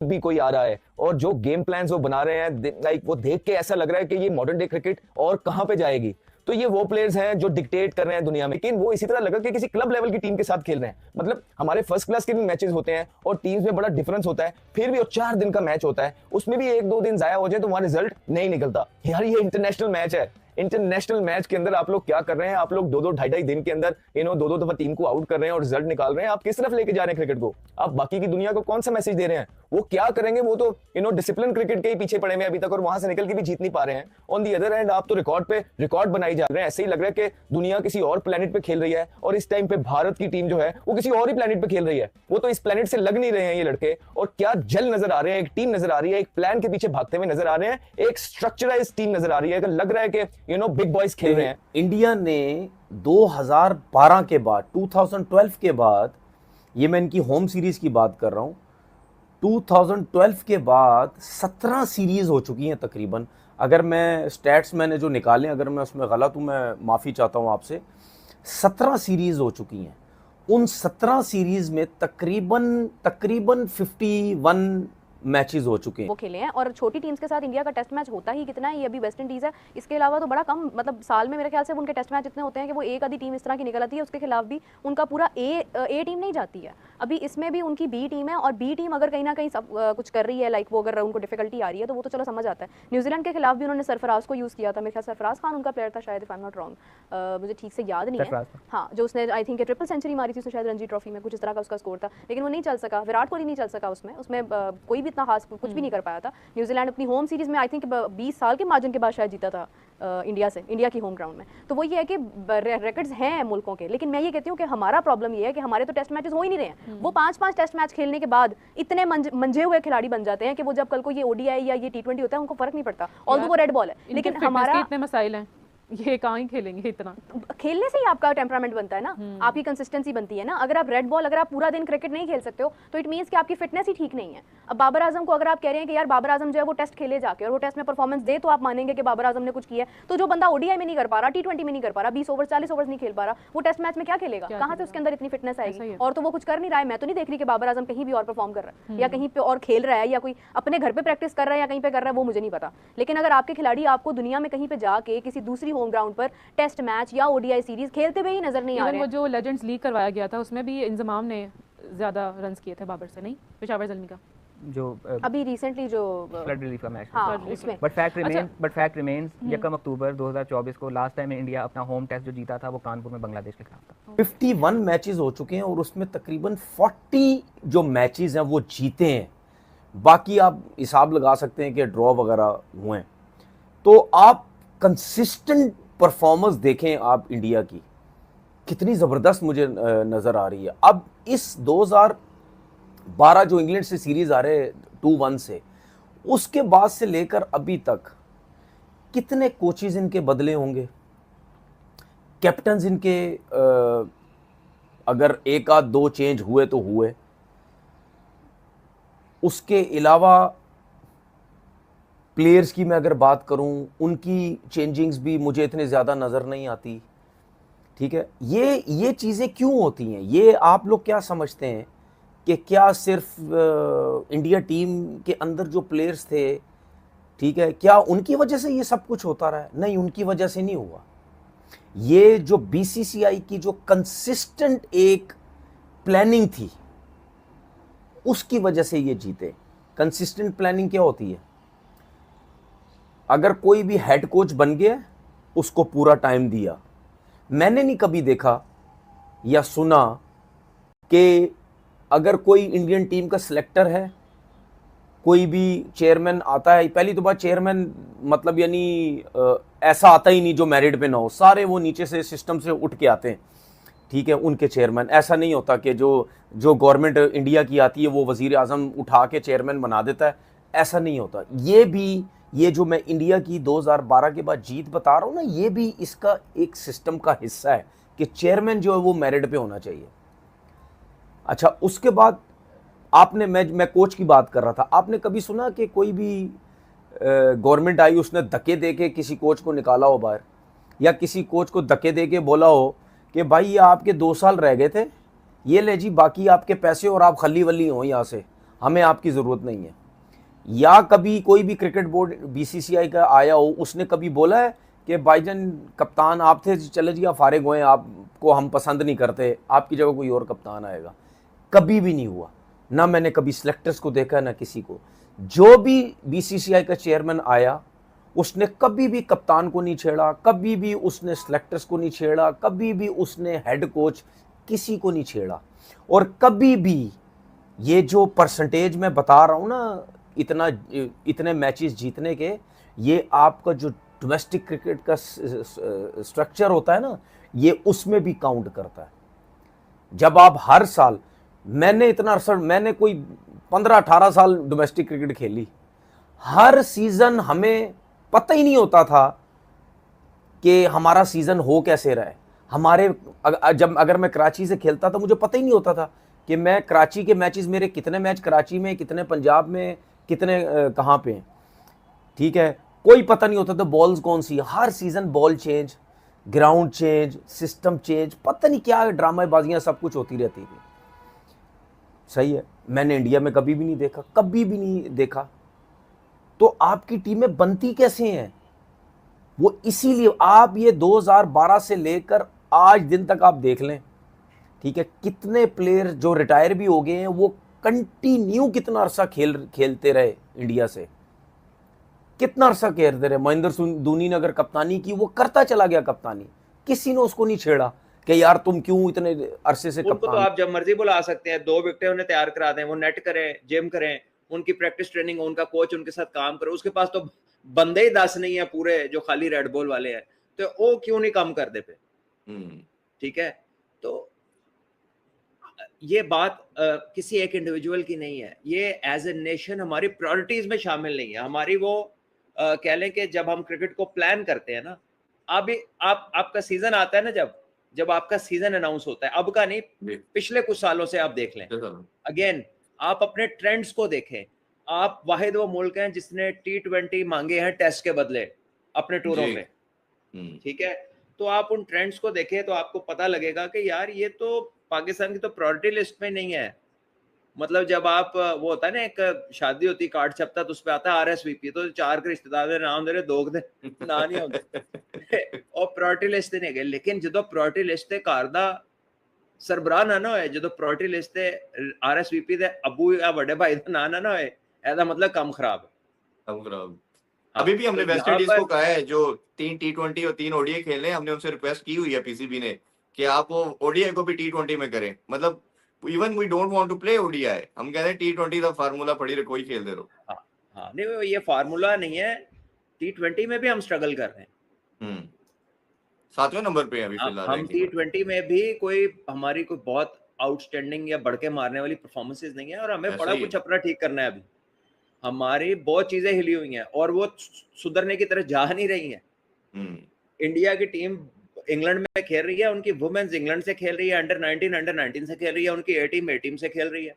भी कोई आ रहा है और जो गेम प्लान्स वो बना रहे हैं, लाइक वो देख के ऐसा लग रहा है कि ये मॉडर्न डे क्रिकेट और कहां पे जाएगी। तो ये वो प्लेयर्स हैं जो डिक्टेट कर रहे हैं दुनिया में, लेकिन वो इसी तरह लगा कि किसी क्लब लेवल की टीम के साथ खेल रहे हैं। मतलब हमारे फर्स्ट क्लास के भी मैचेस होते हैं और टीम्स में बड़ा डिफरेंस होता है, फिर भी वो 4 दिन का मैच होता है, उसमें भी 1-2 दिन जाया हो जाए तो वहां रिजल्ट नहीं निकलता। यार ये इंटरनेशनल मैच है, इंटरनेशनल मैच के अंदर आप लोग क्या कर रहे हैं? आप लोग 2-2 ढाई-ढाई दिन के अंदर दो-दो दफा टीम को आउट कर रहे हैं और रिजल्ट निकाल रहे हैं। आप किस तरफ लेके जा रहे हैं क्रिकेट को? आप बाकी की दुनिया को कौन सा मैसेज दे रहे हैं? वो क्या करेंगे? वो तो डिसिप्लिन क्रिकेट के ही पीछे पड़े हुए अभी तक और वहां से निकल के भी जीत नहीं पा रहे हैं। ऑन दी अदर एंड आप तो रिकॉर्ड पे रिकॉर्ड बनाई जा रहे हैं। ऐसे ही लग रहा है कि दुनिया किसी और प्लेनेट पे खेल रही है और इस टाइम पे भारत की टीम जो है वो किसी और ही प्लेनेट पे खेल रही है। वो तो इस प्लेनेट से लग नहीं रहे हैं ये लड़के, और क्या जल नजर आ रहे हैं, एक टीम नजर आ रही है, एक प्लान के पीछे भागते हुए नजर आ रहे हैं, एक स्ट्रक्चराइज टीम नजर आ रही है। लग रहा है कि बिग बॉयज खेल रहे हैं। इंडिया ने 2012 के बाद, 2012 के बाद, ये मैं इनकी होम सीरीज की बात कर रहा हूं, 2012 के बाद 17 सीरीज हो चुकी हैं तकरीबन। अगर मैं स्टैट्स मैंने जो निकाले, अगर मैं उसमें गलत हूं मैं माफ़ी चाहता हूं आपसे। 17 सीरीज हो चुकी हैं। उन 17 सीरीज में तकरीबन 51 मैचेस हो चुके हैं। वो खेले हैं। और छोटी टीम्स के साथ इंडिया का टेस्ट मैच होता ही कितना है, ये अभी वेस्ट इंडीज है, इसके अलावा तो बड़ा कम, मतलब साल में मेरे ख्याल से उनके टेस्ट मैच इतने होते हैं कि वो एक आधी टीम इस तरह की निकल आती है, उसके खिलाफ भी उनका पूरा ए टीम नहीं जाती है। अभी इसमें भी उनकी बी टीम है, और बी टीम अगर कहीं ना कहीं कुछ कर रही है, लाइक वो अगर उनको डिफिकल्टी आ रही है तो वो तो चलो समझ आता है। न्यूजीलैंड के खिलाफ भी उन्होंने सरफराज को यूज़ किया था, मेरे ख्याल सरफराज खान उनका प्लेयर था शायद, if I am not wrong, मुझे ठीक से याद नहीं है। हाँ, जो उसने आई थिंक ट्रिपल सेंचुरी मारी थी उसने शायद रणजी ट्रॉफी में, कुछ इस तरह का उसका स्कोर था, लेकिन वो नहीं चल सका। विराट कोहली नहीं चल सका उसमें कोई भी इतना खास कुछ भी नहीं कर पाया था। न्यूजीलैंड अपनी होम सीरीज में आई थिंक 20 साल के मार्जिन के बाद शायद जीता था इंडिया से, इंडिया की होम ग्राउंड में। तो वो ये है कि रिकॉर्ड्स हैं मुल्कों के, लेकिन मैं ये कहती हूँ कि हमारा प्रॉब्लम ये है कि हमारे तो टेस्ट मैचेस हो ही नहीं रहे हैं। वो 5-5 टेस्ट मैच खेलने के बाद इतने मंजे हुए खिलाड़ी बन जाते हैं कि वो जब कल को ये ओडीआई या ये टी20 होता है उनको फर्क नहीं पड़ता, ऑल्दो वो रेड बॉल है, लेकिन हमारा इतने मसाइल हैं, ये कहाँ ही खेलेंगे इतना। खेलने से ही आपका टेम्परामेंट बनता है ना, आपकी कंसिस्टेंसी बनती है ना। अगर आप रेड बॉल, अगर आप पूरा दिन क्रिकेट नहीं खेल सकते हो तो इट मींस कि आपकी फिटनेस ही ठीक नहीं है। अब बाबर आजम को अगर आप कह रहे हैं कि यार बाबर आजम जो है वो टेस्ट खेले जाके और वो टेस्ट में परफॉर्मेंस दे, तो आप मानेंगे कि बाबर आजम ने कुछ किया है। तो जो बंदा ओडीआई में नहीं कर पा रहा, टी20 में नहीं कर पा रहा, 20 ओवर 40 ओवर नहीं खेल पा रहा, वो टेस्ट मैच में क्या खेलेगा? कहाँ से उसके अंदर इतनी फिटनेस आएगी? और तो वो कुछ कर नहीं रहा है। मैं तो नहीं देख रही कि बाबर आजम कहीं भी और परफॉर्म कर रहा है या कहीं पे और खेल रहा है या कोई अपने घर पे प्रैक्टिस कर रहा है या कहीं पे कर रहा है, वो मुझे नहीं पता। लेकिन अगर आपके खिलाड़ी आपको दुनिया में कहीं पे जाके किसी दूसरी होम ग्राउंड पर टेस्ट मैच या ओडीआई सीरीज खेलते हुए ही नजर नहीं आ रहे हैं। वो जो लेजेंड्स लीग करवाया गया था उसमें भी इंजमाम ने ज्यादा रन्स किए थे बाबर से, नहीं पेशावर जल्मी का जो अभी रिसेंटली जो फ्लड रिलीफ का मैच, हाँ, उसमें बट फैक्ट रिमेन्स 1 अक्टूबर 2024 को लास्ट टाइम इंडिया अपना होम टेस्ट जो जीता था वो कानपुर में बांग्लादेश के खिलाफ था। 51 मैचेस हो चुके हैं और उसमें तकरीबन 40 जो मैचेस हैं वो जीते हैं। बाकी आप हिसाब लगा सकते हैं कि ड्रॉ वगैरह हुए हैं। तो आप कंसिस्टेंट परफॉर्मेंस देखें आप इंडिया की, कितनी ज़बरदस्त मुझे नज़र आ रही है। अब इस 2012 जो इंग्लैंड से सीरीज़ आ रहे 2-1 से, उसके बाद से लेकर अभी तक कितने कोचेज इनके बदले होंगे, कैप्टन्स इनके अगर एक आध दो चेंज हुए तो हुए, उसके अलावा प्लेयर्स की मैं अगर बात करूं उनकी चेंजिंग्स भी मुझे इतने ज़्यादा नज़र नहीं आती। ठीक है, ये चीज़ें क्यों होती हैं? ये आप लोग क्या समझते हैं कि क्या सिर्फ इंडिया टीम के अंदर जो प्लेयर्स थे, ठीक है, क्या उनकी वजह से ये सब कुछ होता रहा है? नहीं, उनकी वजह से नहीं हुआ। ये जो बीसीसीआई की जो कंसिस्टेंट एक प्लानिंग थी उसकी वजह से ये जीते। कंसिस्टेंट प्लानिंग क्या होती है? अगर कोई भी हेड कोच बन गया, उसको पूरा टाइम दिया। मैंने नहीं कभी देखा या सुना कि अगर कोई इंडियन टीम का सिलेक्टर है, कोई भी चेयरमैन आता है, पहली तो बात चेयरमैन मतलब यानी ऐसा आता ही नहीं जो मेरिट पे ना हो, सारे वो नीचे से सिस्टम से उठ के आते हैं। ठीक है, उनके चेयरमैन, ऐसा नहीं होता कि जो गवर्नमेंट इंडिया की आती है वो वजीर आजम उठा के चेयरमैन बना देता है, ऐसा नहीं होता। ये जो मैं इंडिया की 2012 के बाद जीत बता रहा हूँ ना, ये भी इसका एक सिस्टम का हिस्सा है कि चेयरमैन जो है वो मेरिट पे होना चाहिए। अच्छा, उसके बाद आपने, मैं कोच की बात कर रहा था, आपने कभी सुना कि कोई भी गवर्नमेंट आई उसने धक्के दे के किसी कोच को निकाला हो बाहर, या किसी कोच को धक्के दे के बोला हो कि भाई ये आपके 2 साल रह गए थे, ये ले जी बाकी आपके पैसे और आप खली वली हो यहाँ से, हमें आपकी ज़रूरत नहीं है। या कभी कोई भी क्रिकेट बोर्ड बीसीसीआई का आया हो, उसने कभी बोला है कि भाईजान कप्तान आप थे, चले जी आप फारिग हुए, आपको हम पसंद नहीं करते, आपकी जगह कोई और कप्तान आएगा? कभी भी नहीं हुआ। ना मैंने कभी सिलेक्टर्स को देखा, ना किसी को। जो भी बीसीसीआई का चेयरमैन आया उसने कभी भी कप्तान को नहीं छेड़ा, कभी भी उसने सिलेक्टर्स को नहीं छेड़ा, कभी भी उसने हेड कोच किसी को नहीं छेड़ा। और कभी भी ये जो परसेंटेज मैं बता रहा हूँ ना, इतने मैचेस जीतने के, ये आपका जो डोमेस्टिक क्रिकेट का स्ट्रक्चर होता है ना, ये उसमें भी काउंट करता है। जब आप हर साल, मैंने कोई 15-18 साल डोमेस्टिक क्रिकेट खेली, हर सीजन हमें पता ही नहीं होता था कि हमारा सीजन हो कैसे रहा है। अगर मैं कराची से खेलता था, मुझे पता ही नहीं होता था कि मैं कराची के मैचेस, मेरे कितने मैच कराची में, कितने पंजाब में, कितने कहाँ पे हैं, ठीक है, कोई पता नहीं होता था। बॉल्स कौन सी, हर season ball change, ground change, system change, पता नहीं क्या ड्रामाबाजियाँ सब कुछ होती रहती थी। सही है, मैंने इंडिया में कभी भी नहीं देखा, कभी भी नहीं देखा। तो आपकी टीमें बनती कैसे हैं? वो इसीलिए आप ये 2012 से लेकर आज दिन तक आप देख लें, ठीक है, कितने प्लेयर जो रिटायर भी हो गए हैं, वो कंटिन्यू कितना अरसा खेलते रहे इंडिया से, कितना अरसा खेलते रहे। महेंद्र सिंह धोनी ने अगर कप्तानी की, वो करता चला गया कप्तानी, किसी ने उसको नहीं छेड़ा कि यार तुम क्यों इतने अरसे से उनको कप्तान। तो आप जब मर्जी बुला सकते हैं, 2 विकेटें उन्हें तैयार करा दें, वो नेट करें, जिम करें, उनकी प्रैक्टिस ट्रेनिंग, उनका कोच उनके साथ काम करे। उसके पास तो बंदे ही 10 नहीं है पूरे जो खाली रेड बॉल वाले हैं, तो वो क्यों नहीं काम कर दे पे? ठीक है, तो ये बात किसी एक इंडिविजुअल की नहीं है, ये एज ए नेशन हमारी प्रायोरिटीज में शामिल नहीं है। हमारी वो कह लें कि जब हम क्रिकेट को प्लान करते हैं ना, आपका सीजन आता है ना, जब आपका सीजन अनाउंस होता है, अब का नहीं, पिछले कुछ सालों से आप देख लें, अगेन आप अपने ट्रेंड्स को देखें। आप वाहिद वो मुल्क हैं जिसने T20 मांगे हैं टेस्ट के बदले अपने टूरों में, ठीक है। तो आप उन ट्रेंड्स को देखें तो आपको पता लगेगा कि यार ये तो पाकिस्तान की तो प्रायोरिटी लिस्ट में नहीं है। मतलब जब आप, वो होता है ना, एक शादी होती, कार्ड छपता, तो उस पे आता है RSVP, तो 4 के रिश्तेदार दे नाम दे रहे, 2 दे ना नहीं होते और प्रायोरिटी लिस्ट नहीं गए। लेकिन जो प्रायोरिटी लिस्ट है घर दा सरबराह ना होए, जो प्रायोरिटी लिस्ट है RSVP दे अबू या बड़े भाई दा ना होए, ऐसा मतलब काम खराब है, काम खराब। अभी भी हमने तो वेस्ट यहाँ इंडीज पर को कहा है, जो 3 T20 और 3 ODI खेलने, हमने उनसे रिक्वेस्ट की हुई है पीसीबी ने कि आप वो ODI को भी T20 में करें। मतलब even we don't want to play ODI, हम कह रहे हैं T20 का फार्मूला पड़ी रहे, कोई खेल दे रहो। हाँ नहीं, ये फार्मूला नहीं है, T20 में भी हम स्ट्रगल कर रहे हैं, 7वें नंबर पे अभी फिलहाल हम T20 में भी कोई हमारी कोई बहुत आउटस्टैंडिंग या बढ़के मारने वाली परफॉर्मेंसेस नहीं है, और हमें बड़ा कुछ अपना ठीक करना है। अभी हमारी बहुत चीजें हिली हुई हैं और वो सुधरने की तरह जा नहीं रही हैं। इंडिया की टीम इंग्लैंड में खेल रही है, उनकी वुमेन्स इंग्लैंड से खेल रही है, अंडर 19 से खेल रही है, उनकी ए टीम से खेल रही है।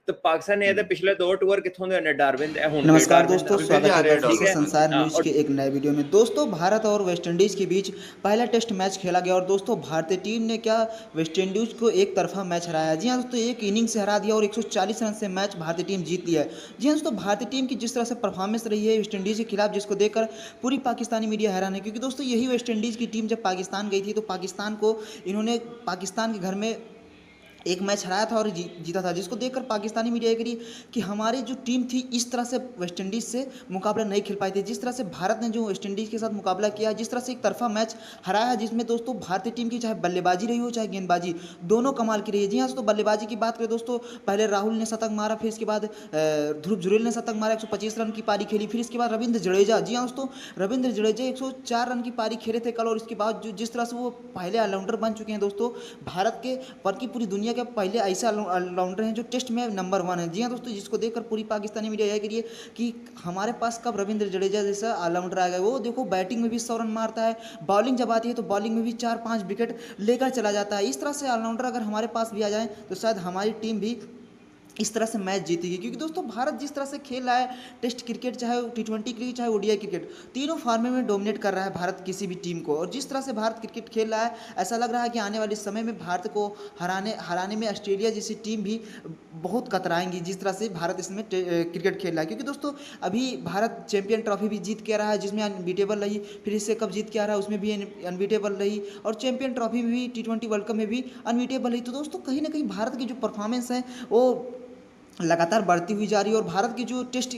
तो पाकिस्तान ने पिछले 2 टूर कितों दे डार्विन दे हुन। नमस्कार दोस्तों, स्वागत है ठीक दोस्तों है? संसार न्यूज के एक नए वीडियो में। दोस्तों, भारत और वेस्ट इंडीज़ के बीच पहला टेस्ट मैच खेला गया और दोस्तों भारतीय टीम ने क्या वेस्ट इंडीज़ को एक तरफा मैच हराया। जी हाँ दोस्तों, एक इनिंग से हरा दिया और 140 रन से मैच भारतीय टीम जीत लिया है। जी हाँ दोस्तों, भारतीय टीम की जिस तरह से परफॉर्मेंस रही है वेस्ट इंडीज़ के खिलाफ, जिसको देखकर पूरी पाकिस्तानी मीडिया हैरान है, क्योंकि दोस्तों यही वेस्ट इंडीज़ की टीम जब पाकिस्तान गई थी तो पाकिस्तान को इन्होंने पाकिस्तान के घर में एक मैच हराया था और जीता था, जिसको देखकर पाकिस्तानी मीडिया ये करी कि हमारी जो टीम थी इस तरह से वेस्ट इंडीज़ से मुकाबला नहीं खेल पाई थी। जिस तरह से भारत ने जो वेस्ट इंडीज़ के साथ मुकाबला किया, जिस तरह से एक तरफा मैच हराया है, जिसमें दोस्तों भारतीय टीम की चाहे बल्लेबाजी रही हो चाहे गेंदबाजी, दोनों कमाल की रही है। जी हाँ दोस्तों, बल्लेबाजी की बात करें दोस्तों, पहले राहुल ने शतक मारा, फिर इसके बाद ध्रुव जुरेल ने शतक मारा, 125 रन की पारी खेली, फिर इसके बाद रविंद्र जडेजा, जी हाँ दोस्तों, रविंद्र जडेजा 104 रन की पारी खेले थे कल। और इसके बाद जो जिस तरह से वो पहले ऑलराउंडर बन चुके हैं दोस्तों, भारत के बल्कि पूरी दुनिया के पहले ऐसे ऑलराउंडर हैं जो टेस्ट में नंबर 1 है। जी हाँ दोस्तों, जिसको देखकर पूरी पाकिस्तानी मीडिया यह करिए कि हमारे पास कब रविंद्र जडेजा जैसा ऑलराउंडर आ गया। वो देखो बैटिंग में भी 100 रन मारता है, बॉलिंग जब आती है तो बॉलिंग में भी 4-5 विकेट लेकर चला जाता है। इस तरह से ऑलराउंडर अगर हमारे पास भी आ जाए तो शायद हमारी टीम भी इस तरह से मैच जीतेगी, क्योंकि दोस्तों भारत जिस तरह से खेल रहा है टेस्ट क्रिकेट, चाहे T20 क्रिकेट, चाहे ODI क्रिकेट, तीनों फॉर्मेट में डोमिनेट कर रहा है भारत किसी भी टीम को। और जिस तरह से भारत क्रिकेट खेल रहा है, ऐसा लग रहा है कि आने वाले समय में भारत को हराने में ऑस्ट्रेलिया जैसी टीम भी बहुत कतराएंगी, जिस तरह से भारत इसमें क्रिकेट खेल रहा है। क्योंकि दोस्तों अभी भारत चैंपियन ट्रॉफी भी जीत के रहा है, जिसमें अनबीटेबल रही, फिर इससे कप जीत के आ रहा है, उसमें भी अनबीटेबल रही, और चैंपियन ट्रॉफी में भी T20 वर्ल्ड कप में भी अनबीटेबल रही। तो दोस्तों कहीं ना कहीं भारत की जो परफॉर्मेंस है वो लगातार बढ़ती हुई जा रही है। और भारत की जो टेस्ट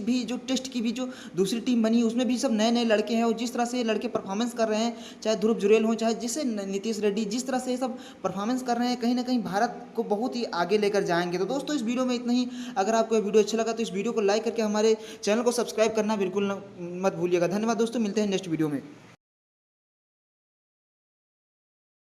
की भी जो दूसरी टीम बनी, उसमें भी सब नए नए लड़के हैं, और जिस तरह से लड़के परफॉर्मेंस कर रहे हैं, चाहे ध्रुव जुरेल हो, चाहे जैसे नीतीश रेड्डी, जिस तरह से ये सब परफॉर्मेंस कर रहे हैं, कहीं ना कहीं भारत को बहुत ही आगे लेकर जाएंगे। तो दोस्तों इस वीडियो में इतना ही। अगर आपको ये वीडियो अच्छा लगा तो इस वीडियो को लाइक करके हमारे चैनल को सब्सक्राइब करना बिल्कुल मत भूलिएगा। धन्यवाद दोस्तों, मिलते हैं नेक्स्ट वीडियो में।